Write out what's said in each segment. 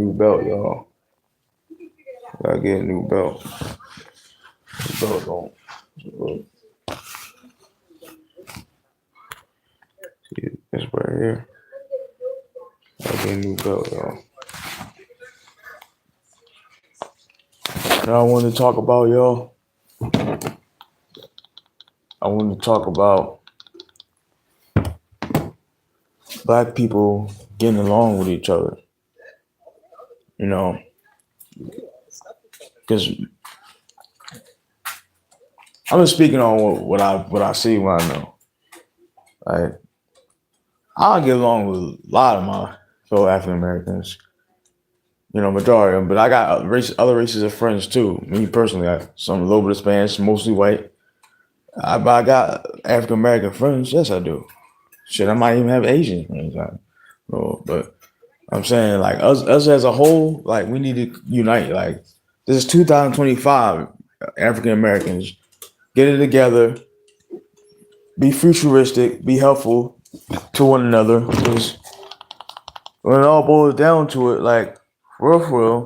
new belt, y'all. Gotta get a new belt. Belt don't. See, this right here. Gotta get a new belt, y'all. Now I want to talk about, y'all. I want to talk about black people getting along with each other. You know, because I'm just speaking on what I see, what I know. Like, I get along with a lot of my fellow African Americans. You know, majority of them, but I got other races of friends too. Me personally, some a little bit of Spanish, mostly white. But I got African American friends. Yes, I do. Shit, I might even have Asian friends. But I'm saying, like, us as a whole, like, we need to unite. Like, this is 2025. African Americans, get it together. Be futuristic. Be helpful to one another. Because when it all boils down to it, like, for real,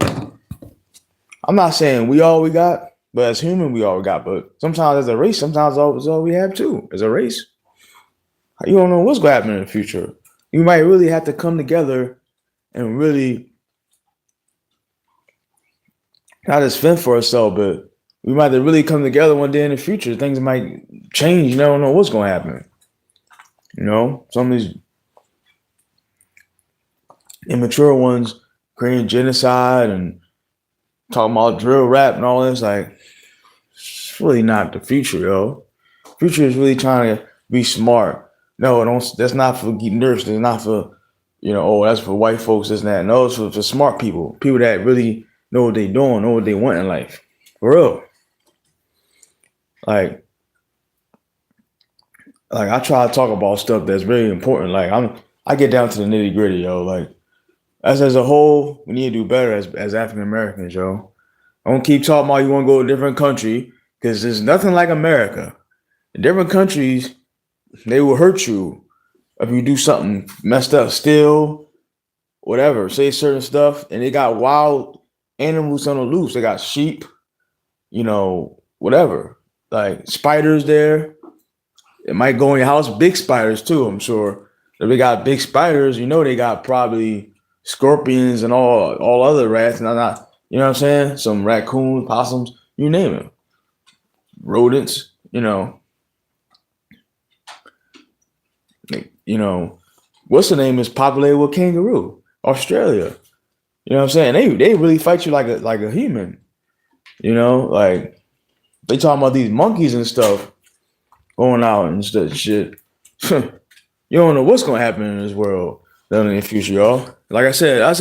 I'm not saying we all we got, but as human, we all we got. But sometimes as a race, sometimes all we have too. As a race, you don't know what's going to happen in the future. You might really have to come together and really not just fend for ourselves, but we might have to really come together one day in the future. Things might change. You don't know what's going to happen. You know, some of these immature ones creating genocide and talking about drill rap and all this, like, it's really not the future, yo. Future is really trying to be smart. No, don't. That's not for nerds. That's not for, oh, that's for white folks. This and that. No, it's for smart people. People that really know what they're doing, know what they want in life. For real. Like I try to talk about stuff that's very important. Like I get down to the nitty gritty, yo. Like as a whole, we need to do better as African Americans, yo. Don't keep talking about you want to go to a different country because there's nothing like America. In different countries, they will hurt you if you do something messed up, steal, whatever, say certain stuff. And they got wild animals on the loose. They got sheep, whatever. Like spiders there. It might go in your house, big spiders too, I'm sure. If they got big spiders, they got probably scorpions and all other rats. And I'm not, you know what I'm saying? Some raccoons, possums, you name it. Rodents, what's the name is populated with kangaroo, Australia. You know what I'm saying? They really fight you like a human. Like they talking about these monkeys and stuff going out and shit. You don't know what's gonna happen in this world in the future, y'all. Like I said, us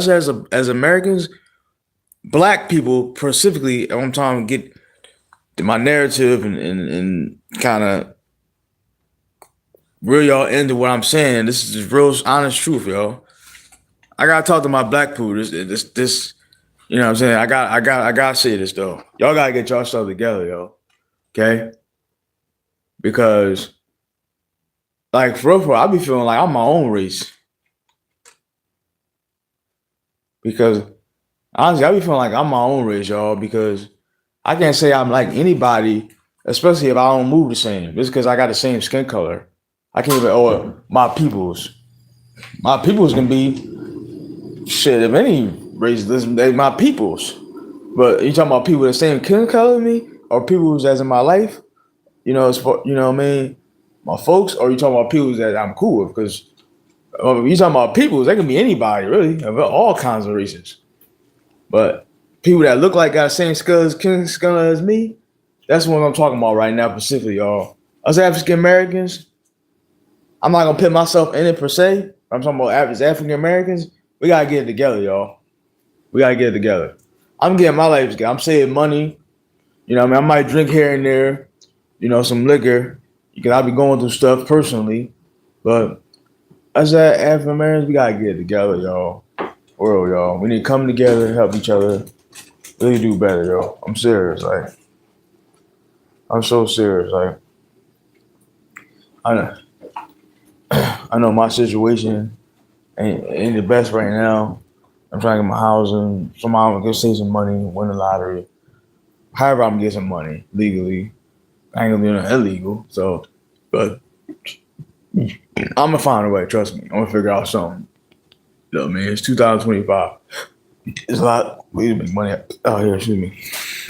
as Americans, black people specifically, I'm trying to get my narrative and kind of reel y'all into what I'm saying. This is the real honest truth, y'all. I gotta talk to my black people. This, you know what I'm saying? I gotta say this though. Y'all gotta get y'all stuff together, yo. Okay? Because, like, for real, I be feeling like I'm my own race. Because, honestly, I be feeling like I'm my own race, y'all. Because I can't say I'm like anybody, especially if I don't move the same. Just because I got the same skin color. I can't even, my peoples. My peoples can be, shit, if any race, they my peoples. But you talking about people the same skin color as me? Or people that's in my life? As for, what I mean? My folks, or you talking about people that I'm cool with? Because you talking about people, they can be anybody, really, of all kinds of races. But people that look like got the same skin color as me, that's what I'm talking about right now, specifically, y'all. Us African Americans, I'm not gonna put myself in it per se. I'm talking about African Americans. We gotta get it together, y'all. We gotta get it together. I'm getting my life together. I'm saving money. I might drink here and there, some liquor. Because I'll be going through stuff personally. But as African Americans, we gotta get it together, y'all. For real, y'all. We need to come together, help each other, really do better, yo. I'm serious, like I'm so serious, like I I know my situation ain't the best right now, I'm trying to get my housing. Somehow I'm gonna save some money, win the lottery. However, I'm gonna get some money legally. I ain't gonna do nothing illegal. So, but I'm gonna find a way. Trust me. I'm gonna figure out something. You know what I mean? It's 2025. It's a lot of ways to make money out here. Excuse me.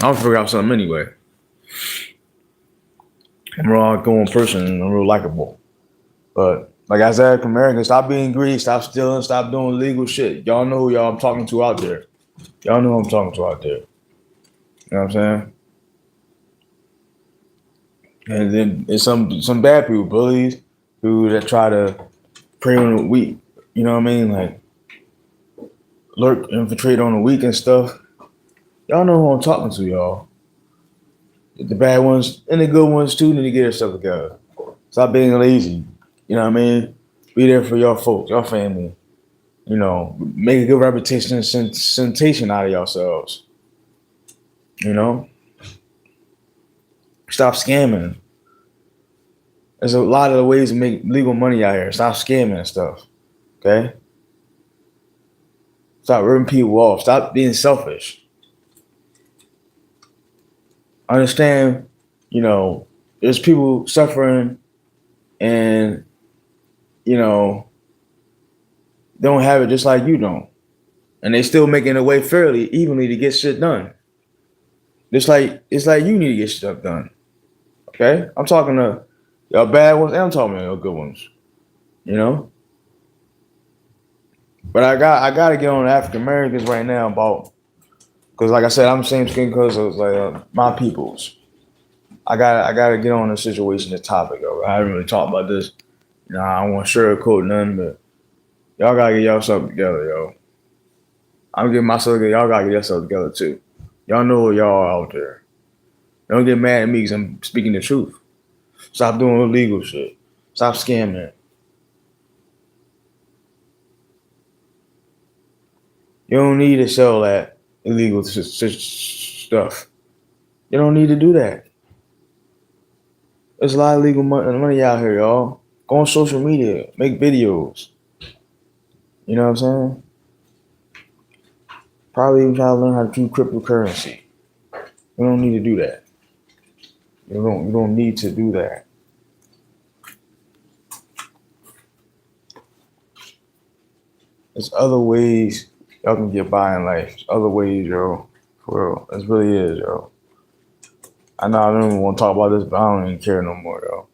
I'm gonna figure out something anyway. I'm a real outgoing person and I'm real likable. But like I said, Americans, stop being greedy, stop stealing, stop doing illegal shit. Y'all know who y'all I'm talking to out there. Y'all know who I'm talking to out there. You know what I'm saying? And then there's some bad people, bullies, who that try to prey on the weak. You know what I mean? Like lurk, infiltrate on the weak and stuff. Y'all know who I'm talking to, y'all. The bad ones and the good ones too need to get themselves together. Stop being lazy. You know what I mean? Be there for your folks, your family. You know, make a good reputation and sensation out of yourselves. You know, stop scamming. There's a lot of ways to make legal money out here. Stop scamming and stuff. Okay? Stop ripping people off. Stop being selfish. Understand, there's people suffering and, they don't have it just like you don't. And they still making a way fairly, evenly to get shit done. It's like you need to get stuff done. Okay? I'm talking to y'all bad ones and I'm talking to y'all good ones. You know? But I gotta get on African Americans right now about because like I said, I'm the same skin color as like my peoples. I gotta get on the situation, the topic of it. I haven't really talked about this. I don't want to sugarcoat nothing, but y'all gotta get yourself together, yo. I'm getting myself together. Y'all gotta get yourself together too. Y'all know who y'all are out there. Don't get mad at me because I'm speaking the truth. Stop doing illegal shit. Stop scamming. You don't need to sell that illegal stuff. You don't need to do that. There's a lot of legal money out here, y'all. Go on social media, make videos. You know what I'm saying? Probably even try to learn how to do cryptocurrency. You don't need to do that. You don't need to do that. There's other ways y'all can get by in life. There's other ways, yo. For real. It really is, yo. I know I don't even want to talk about this, but I don't even care no more, yo.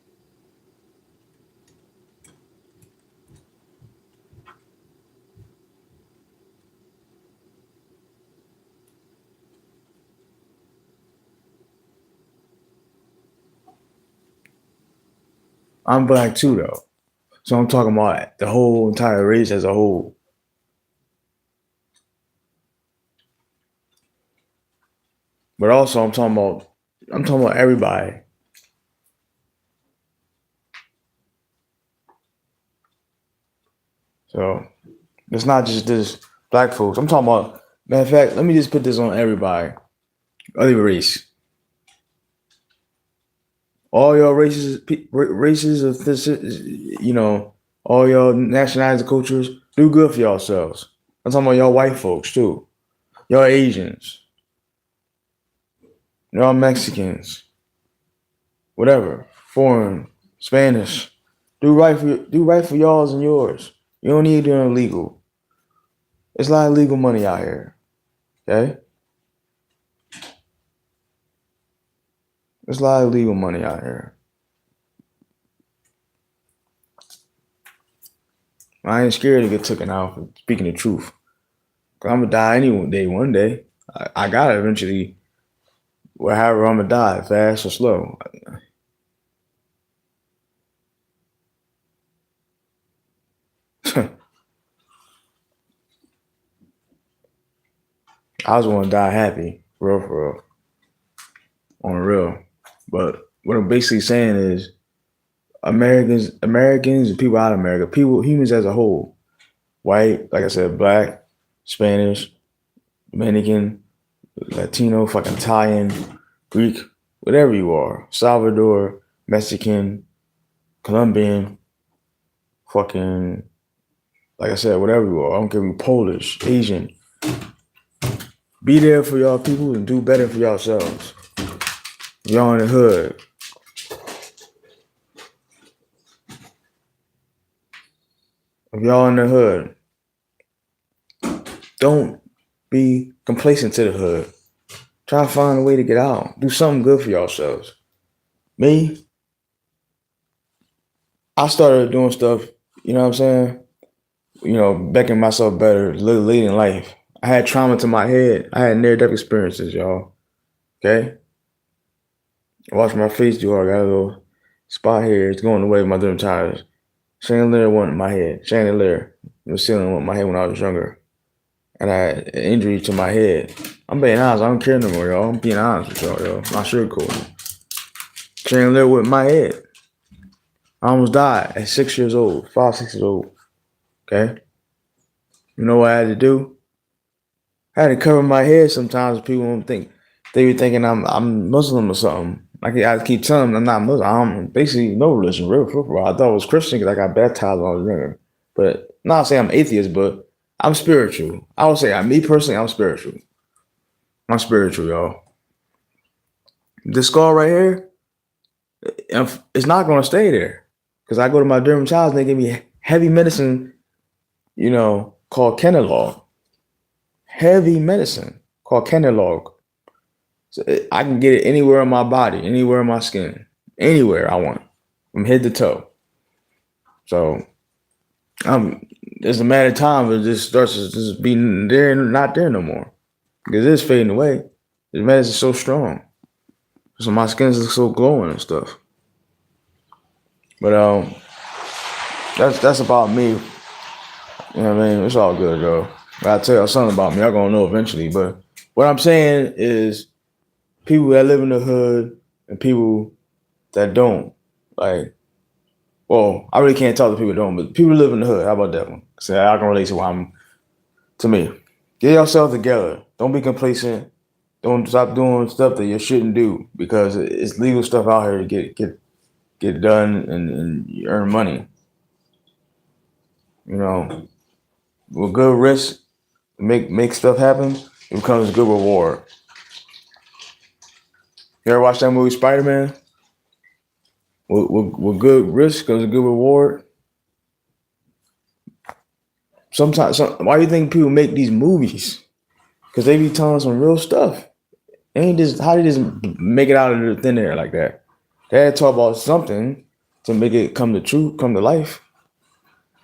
I'm black too, though. So I'm talking about the whole entire race as a whole. But also I'm talking about everybody. So it's not just this black folks. I'm talking about matter of fact, let me just put this on everybody. Other race. All your races of this, all your nationalities and cultures, do good for yourselves. I'm talking about y'all white folks too. Y'all Asians. Y'all Mexicans. Whatever. Foreign. Spanish. Do right for y'all's and yours. You don't need to do illegal. There's a lot of legal money out here. Okay? There's a lot of legal money out here. I ain't scared to get taken out for speaking the truth. Cause I'm gonna die one day. I gotta eventually, however I'm gonna die, fast or slow. I just want to die happy, for real, on the real. But what I'm basically saying is, Americans, and people out of America, humans as a whole, white, like I said, black, Spanish, Dominican, Latino, fucking Italian, Greek, whatever you are, Salvador, Mexican, Colombian, fucking, like I said, whatever you are. I don't care if you're Polish, Asian, Be there for y'all people and do better for yourselves. If y'all in the hood. If y'all in the hood, don't be complacent to the hood. Try to find a way to get out. Do something good for yourselves. Me, I started doing stuff, you know what I'm saying? Making myself better late in life. I had trauma to my head. I had near-death experiences, y'all. Okay? Watch my face, y'all. I got a little spot here. It's going away with my dermatitis. Chandelier went in my head. Chandelier was ceiling with my head when I was younger. And I had an injury to my head. I'm being honest. I don't care no more, y'all. I'm being honest with y'all, y'all. Not sugarcoating. Chandelier with my head. I almost died at 6 years old. 5, 6 years old. Okay? You know what I had to do? I had to cover my head sometimes. People won't think. They be thinking I'm Muslim or something. I keep telling them I'm not Muslim. I'm basically no religion, real football. I thought I was Christian because I got baptized when I was younger. But not saying I'm atheist, but I'm spiritual. I would say, me personally, I'm spiritual. I'm spiritual, y'all. This scar right here, it's not going to stay there. Because I go to my dermatologist and they give me heavy medicine, called Kenalog. Heavy medicine called Kenalog. So I can get it anywhere in my body, anywhere in my skin, anywhere I want, from head to toe. So it's a matter of time. It just starts to just be there and not there no more. Because it's fading away. The medicine's so strong. So my skin's so glowing and stuff. But that's about me. You know what I mean? It's all good, though. I'll tell y'all something about me. Y'all gonna know eventually. But what I'm saying is people that live in the hood and people that don't. Like, well, I really can't talk to people that don't, but people who live in the hood. How about that one? So I can relate to me. Get yourself together. Don't be complacent. Don't stop doing stuff that you shouldn't do because it's legal stuff out here to get done and you earn money. With good risk, make stuff happen, it becomes a good reward. You ever watch that movie Spider-Man? With good risk comes a good reward. Why do you think people make these movies? Because they be telling some real stuff. How they just make it out of the thin air like that? They had to talk about something to make it come to truth, come to life.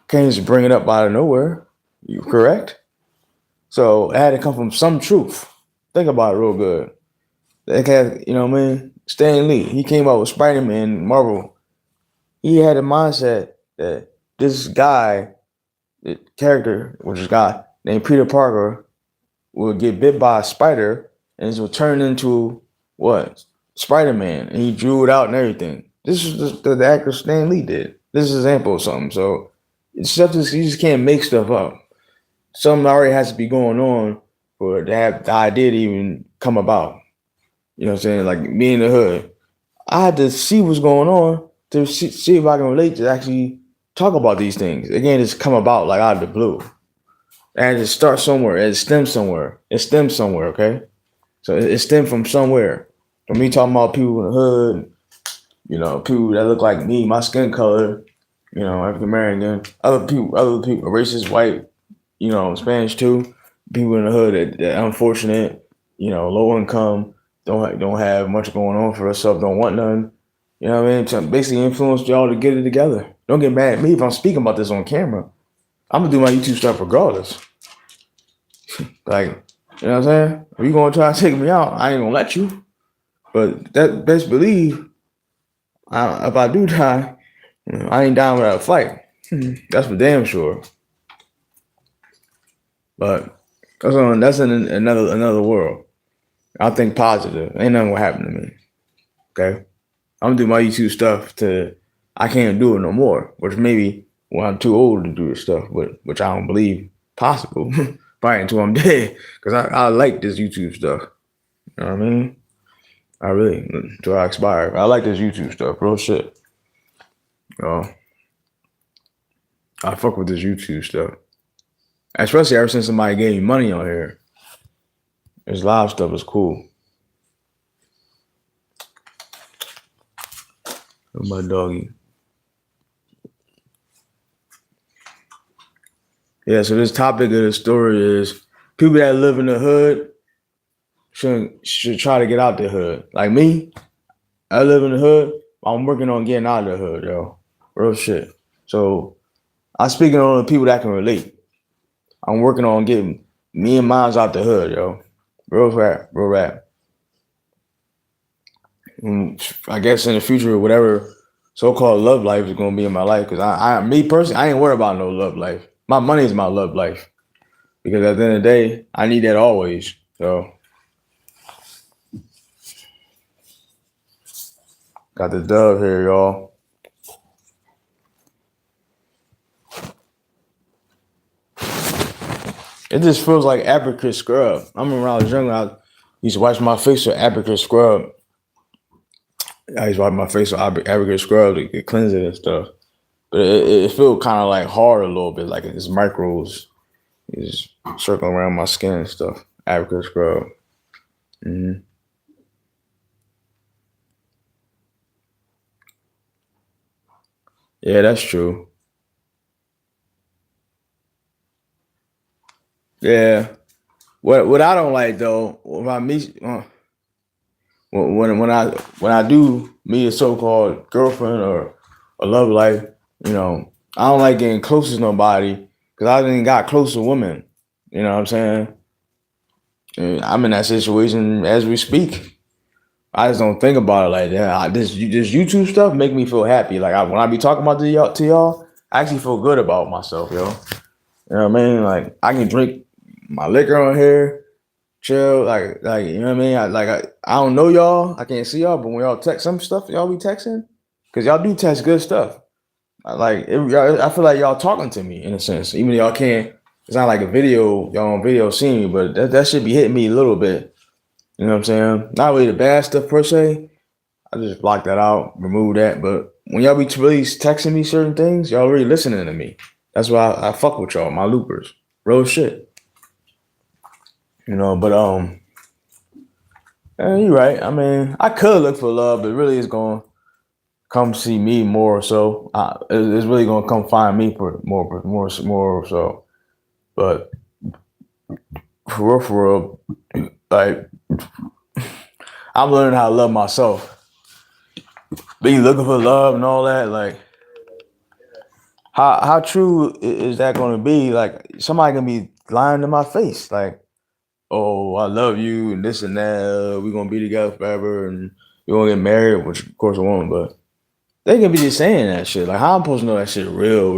Can't just bring it up out of nowhere. You correct? So it had to come from some truth. Think about it real good. They had, you know what I mean? Stan Lee, he came out with Spider-Man, Marvel. He had a mindset that this guy, the character, which is a guy named Peter Parker, would get bit by a spider and it would turn into what? Spider-Man. And he drew it out and everything. This is the actor Stan Lee did. This is an example of something. So it's stuff you just can't make stuff up. Something already has to be going on for to have the idea to even come about. You know what I'm saying? Like me in the hood. I had to see what's going on to see if I can relate to actually talk about these things. Again, it's come about like out of the blue. And it starts somewhere. It stems somewhere. It stems somewhere, okay? So it stems from somewhere. From me talking about people in the hood, people that look like me, my skin color, African American, other people, racist, white, Spanish too. People in the hood that unfortunate, low income, don't have much going on for themselves, don't want none. You know what I mean? To basically influence y'all to get it together. Don't get mad at me if I'm speaking about this on camera. I'm gonna do my YouTube stuff regardless. Like, you know what I'm saying? If you gonna try to take me out, I ain't gonna let you. But that best believe, if I do die, I ain't dying without a fight. That's for damn sure. But that's in another world. I think positive. Ain't nothing gonna happen to me. Okay? I'm gonna do my YouTube stuff I can't do it no more. Which maybe when I'm too old to do this stuff, but which I don't believe possible. Probably until I'm dead. Because I like this YouTube stuff. You know what I mean? I really, until I expire. I like this YouTube stuff, real shit. I fuck with this YouTube stuff. Especially ever since somebody gave me money on here. This live stuff is cool. My doggy. Yeah, so this topic of the story is people that live in the hood should try to get out the hood. Like me, I live in the hood. I'm working on getting out of the hood, yo. Real shit. So I'm speaking on the people that can relate. I'm working on getting me and mines out the hood, yo. Real rap, real rap. I guess in the future, whatever so-called love life is gonna be in my life, because me personally, I ain't worried about no love life. My money is my love life, because at the end of the day, I need that always. So got the dub here, y'all. It just feels like apricot scrub. I remember when I was younger, I used to wash my face with apricot scrub. I used to wipe my face with apricot scrub to cleanse it and stuff. But it felt kind of like hard a little bit, like it's micros. It's circling around my skin and stuff. Apricot scrub. Mm-hmm. Yeah, that's true. Yeah. What I don't like though, about me, when I do meet a so-called girlfriend or a love life, you know, I don't like getting close to nobody because I didn't got close to women. You know what I'm saying? And I'm in that situation as we speak. I just don't think about it like that. This YouTube stuff make me feel happy. Like when I be talking about to y'all, I actually feel good about myself, yo. You know what I mean? Like I can drink my liquor on here, chill, like you know what I mean. I don't know y'all, I can't see y'all, but when y'all text some stuff, y'all be texting, cause y'all do text good stuff. I feel like y'all talking to me in a sense, even though y'all can't. It's not like a video, y'all on video seeing me, but that should be hitting me a little bit. You know what I'm saying? Not really the bad stuff per se. I just block that out, remove that. But when y'all be really texting me certain things, y'all really listening to me. That's why I fuck with y'all, my loopers. Real shit. You know, but you're right. I mean, I could look for love, but really it's gonna come see me more. So it's really gonna come find me for more. So, but for real, like I'm learning how to love myself. Be looking for love and all that, like how true is that going to be? Like somebody gonna be lying to my face, like, "Oh, I love you and this and that. We're gonna be together forever and we're gonna get married," which of course I won't. But they can be just saying that shit. Like, how I'm supposed to know that shit real?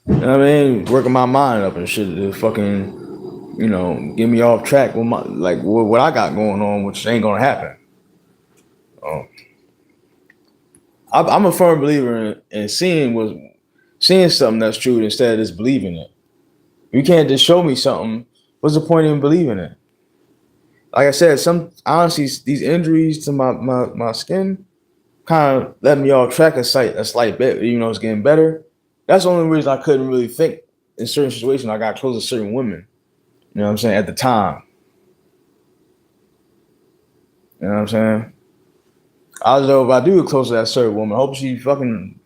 You know what I mean? Working my mind up and shit to fucking, get me off track with my what I got going on, which ain't gonna happen. Um, I'm a firm believer in seeing something that's true instead of just believing it. You can't just show me something. What's the point in believing it? Like I said, some honestly, these injuries to my skin kind of let me off track a slight bit. Even though it's getting better. That's the only reason I couldn't really think in certain situations. I got close to certain women. You know what I'm saying? At the time, you know what I'm saying? I was know if I do get close to that certain woman, I hope she fucking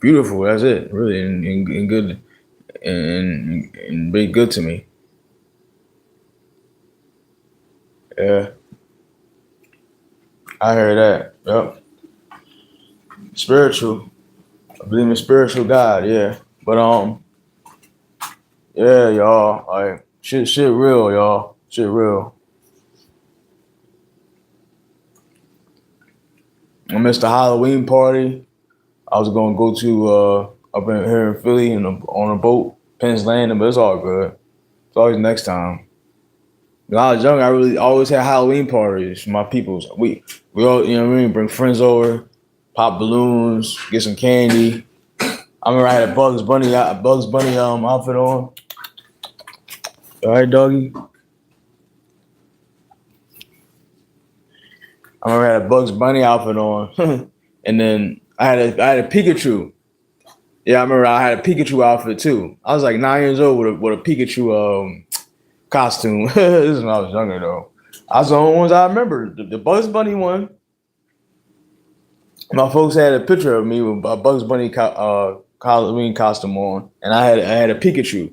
beautiful. That's it, really, and good and be good to me. Yeah, I heard that. Yep, spiritual. I believe in spiritual God. Yeah, but yeah, y'all. Like shit real, y'all. Shit real. I missed the Halloween party. I was gonna go to up in here in Philly on a boat, Penn's Landing, but it's all good. It's always next time. When I was young, I really always had Halloween parties for my peoples. We all, you know what I mean, bring friends over, pop balloons, get some candy. I remember I had a Bugs Bunny outfit on. All right, doggy. I remember I had a Bugs Bunny outfit on, and then I had a Pikachu. Yeah, I remember I had a Pikachu outfit too. I was like 9 years old with a Pikachu costume. This is when I was younger though. I was the only ones I remember. The Bugs Bunny one. My folks had a picture of me with a Bugs Bunny Halloween costume on, and I had a Pikachu.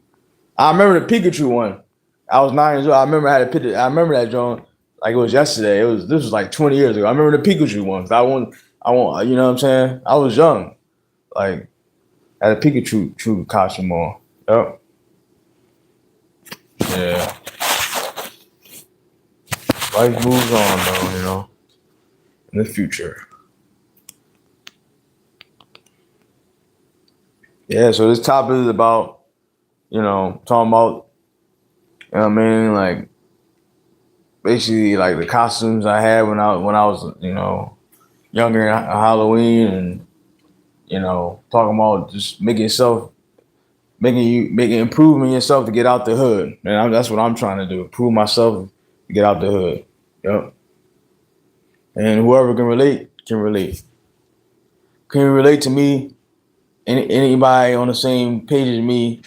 I remember the Pikachu one. I was 9 years old. I remember I had a picture. I remember that John like it was yesterday. This was like 20 years ago. I remember the Pikachu ones. I want. You know what I'm saying? I was young. Like I had a Pikachu true costume on. Yep. Yeah. Life moves on though. In the future. Yeah. So this topic is about talking about what I mean like basically like the costumes I had when I was younger in Halloween and talking about just making improving yourself to get out the hood. And that's what I'm trying to do. Improve myself to get out the hood. Yep. And whoever can relate can relate. Can you relate to me? Anybody on the same page as me?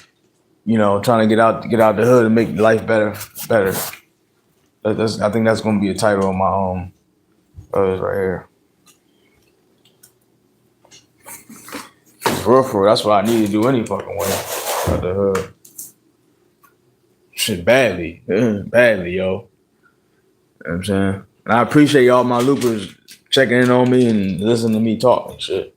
Trying to get out the hood and make life better. I think that's gonna be a title of my right here. For real, that's what I need to do any fucking way. Out the hood. Shit, badly. Badly, yo. You know what I'm saying? And I appreciate y'all, my loopers, checking in on me and listening to me talk and shit.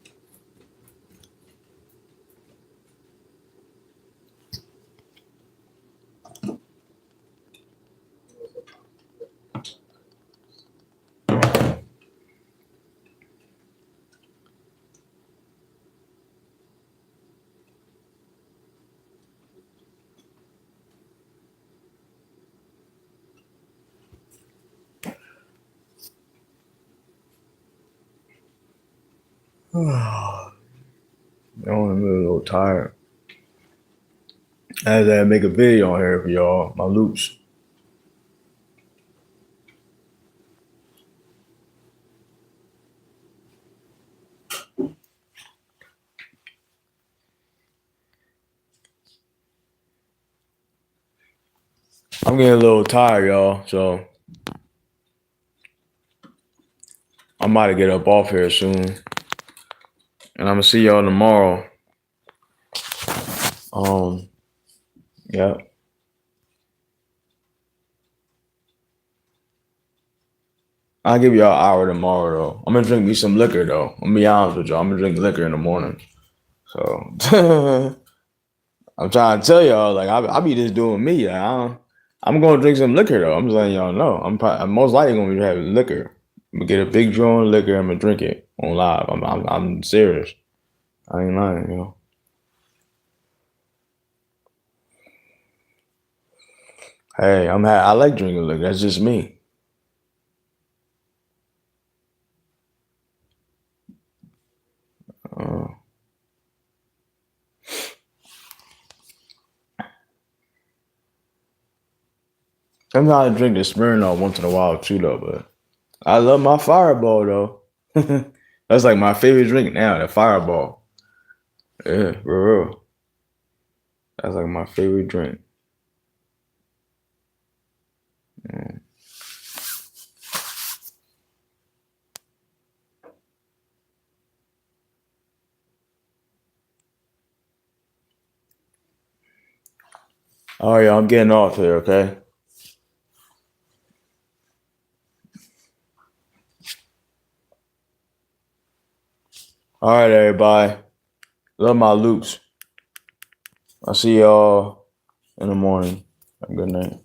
I'm a little tired. I had to make a video on here for y'all, my loops. I'm getting a little tired, y'all, so I'm about to get up off here soon. And I'm gonna see y'all tomorrow. Yeah. I'll give y'all an hour tomorrow though. I'm gonna drink me some liquor though. I'm gonna be honest with y'all. I'm gonna drink liquor in the morning. So I'm trying to tell y'all, like I be just doing me. I'm gonna drink some liquor though. I'm just letting y'all know. I'm most likely gonna be having liquor. I'm gonna get a big draw of liquor. I'm gonna drink it on live. I'm serious. I ain't lying. Hey, I like drinking liquor. That's just me. Uh, Sometimes I drink the Smirnoff once in a while too though, but I love my Fireball though. That's like my favorite drink now. The Fireball. Yeah, for real. That's like my favorite drink. Mm. All right, y'all, I'm getting off here, okay? All right, everybody. Love my loops. I'll see y'all in the morning. Have a good night.